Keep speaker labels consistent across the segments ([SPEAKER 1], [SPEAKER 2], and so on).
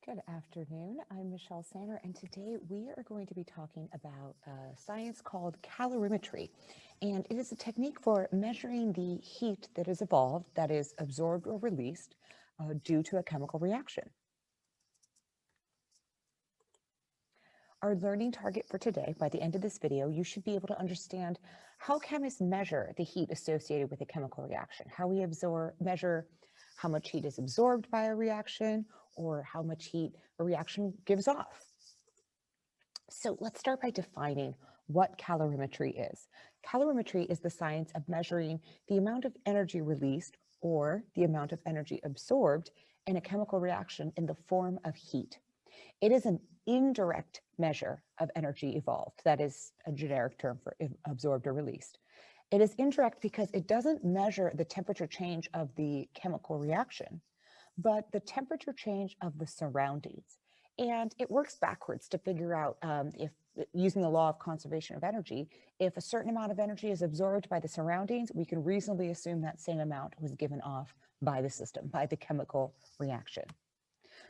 [SPEAKER 1] Good afternoon. I'm Michelle Sander, and today we are going to be talking about science called calorimetry. And it is a technique for measuring the heat that is evolved, that is absorbed or released due to a chemical reaction. Our learning target for today, by the end of this video, you should be able to understand how chemists measure the heat associated with a chemical reaction, how we measure how much heat is absorbed by a reaction, or how much heat a reaction gives off. So let's start by defining what calorimetry is. Calorimetry is the science of measuring the amount of energy released or the amount of energy absorbed in a chemical reaction in the form of heat. It is an indirect measure of energy evolved. That is a generic term for absorbed or released. It is indirect because it doesn't measure the temperature change of the chemical reaction, but the temperature change of the surroundings. And it works backwards to figure out if, using the law of conservation of energy, if a certain amount of energy is absorbed by the surroundings, we can reasonably assume that same amount was given off by the system, by the chemical reaction.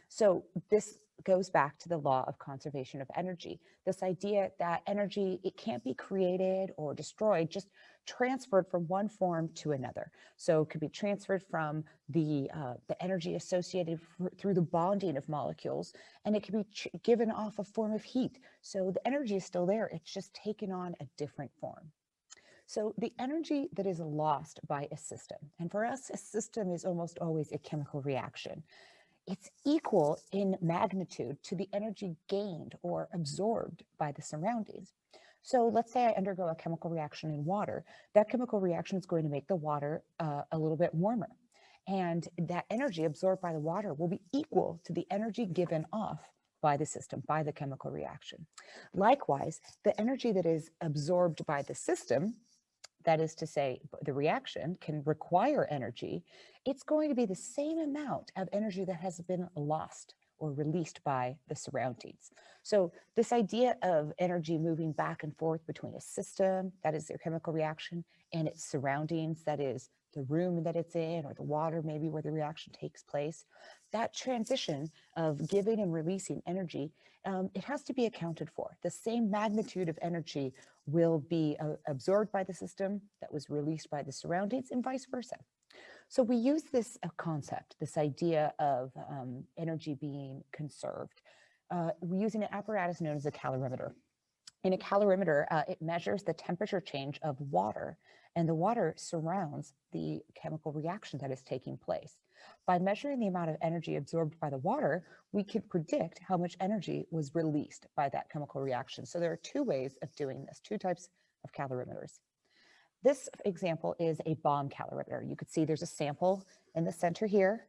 [SPEAKER 1] So this goes back to the law of conservation of energy, this idea that energy, it can't be created or destroyed, just transferred from one form to another. So it could be transferred from the energy associated through the bonding of molecules, and it can be given off a form of heat. So the energy is still there, it's just taken on a different form. So the energy that is lost by a system, and for us, a system is almost always a chemical reaction. It's equal in magnitude to the energy gained or absorbed by the surroundings. So let's say I undergo a chemical reaction in water. That chemical reaction is going to make the water a little bit warmer. And that energy absorbed by the water will be equal to the energy given off by the system, by the chemical reaction. Likewise, the energy that is absorbed by the system, that is to say, the reaction can require energy, it's going to be the same amount of energy that has been lost or released by the surroundings. So this idea of energy moving back and forth between a system, that is their chemical reaction, and its surroundings, that is the room that it's in or the water maybe where the reaction takes place, that transition of giving and releasing energy, it has to be accounted for. The same magnitude of energy will be absorbed by the system that was released by the surroundings and vice versa. So we use this concept, this idea of energy being conserved, using an apparatus known as a calorimeter. In a calorimeter, it measures the temperature change of water, and the water surrounds the chemical reaction that is taking place. By measuring the amount of energy absorbed by the water, we can predict how much energy was released by that chemical reaction. So there are two ways of doing this, two types of calorimeters. This example is a bomb calorimeter. You could see there's a sample in the center here.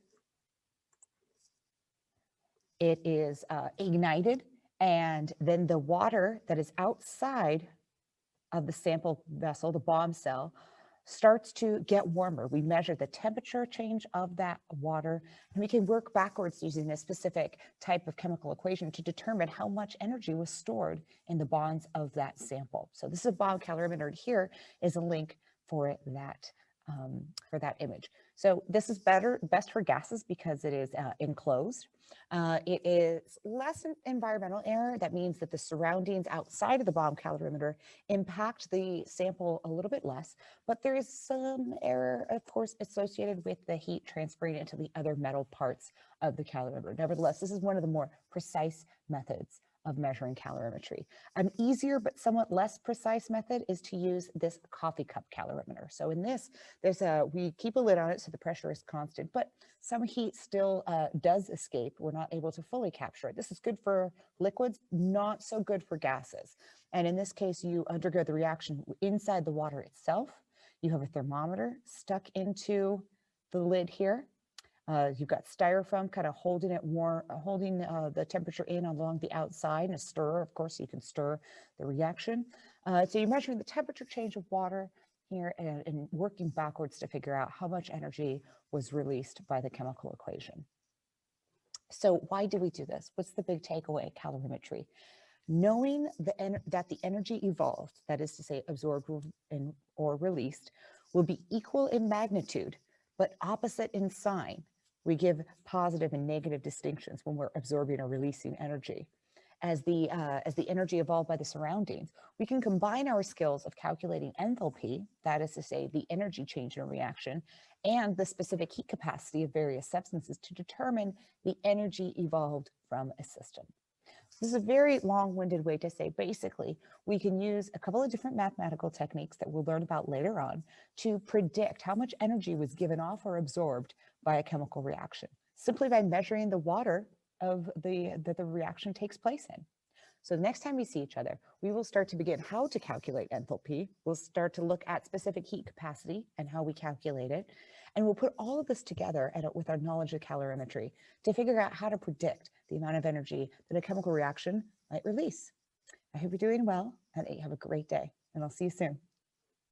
[SPEAKER 1] It is ignited, and then the water that is outside of the sample vessel, the bomb cell, starts to get warmer. We measure the temperature change of that water, and we can work backwards using a specific type of chemical equation to determine how much energy was stored in the bonds of that sample. So this is a bomb calorimeter. Here is a link for that image. So this is best for gases because it is enclosed. It is less environmental error. That means that the surroundings outside of the bomb calorimeter impact the sample a little bit less, but there is some error, of course, associated with the heat transferring into the other metal parts of the calorimeter. Nevertheless, this is one of the more precise methods of measuring calorimetry. An easier but somewhat less precise method is to use this coffee cup calorimeter. So in this, we keep a lid on it so the pressure is constant, but some heat still does escape. We're not able to fully capture it. This is good for liquids, not so good for gases. And in this case, you undergo the reaction inside the water itself. You have a thermometer stuck into the lid here. You've got styrofoam kind of holding it warm, holding the temperature in along the outside, and a stirrer, of course, so you can stir the reaction. So you're measuring the temperature change of water here and working backwards to figure out how much energy was released by the chemical equation. So why do we do this? What's the big takeaway, calorimetry? Knowing that the energy evolved, that is to say absorbed or released, will be equal in magnitude, but opposite in sign We give positive and negative distinctions when we're absorbing or releasing energy. As the energy evolved by the surroundings, we can combine our skills of calculating enthalpy, that is to say, the energy change in a reaction, and the specific heat capacity of various substances to determine the energy evolved from a system. This is a very long-winded way to say, basically, we can use a couple of different mathematical techniques that we'll learn about later on to predict how much energy was given off or absorbed by a chemical reaction, simply by measuring the water that the reaction takes place in. So the next time we see each other, we will start to begin how to calculate enthalpy. We'll start to look at specific heat capacity and how we calculate it. And we'll put all of this together with our knowledge of calorimetry to figure out how to predict the amount of energy that a chemical reaction might release. I hope you're doing well and have a great day, and I'll see you soon.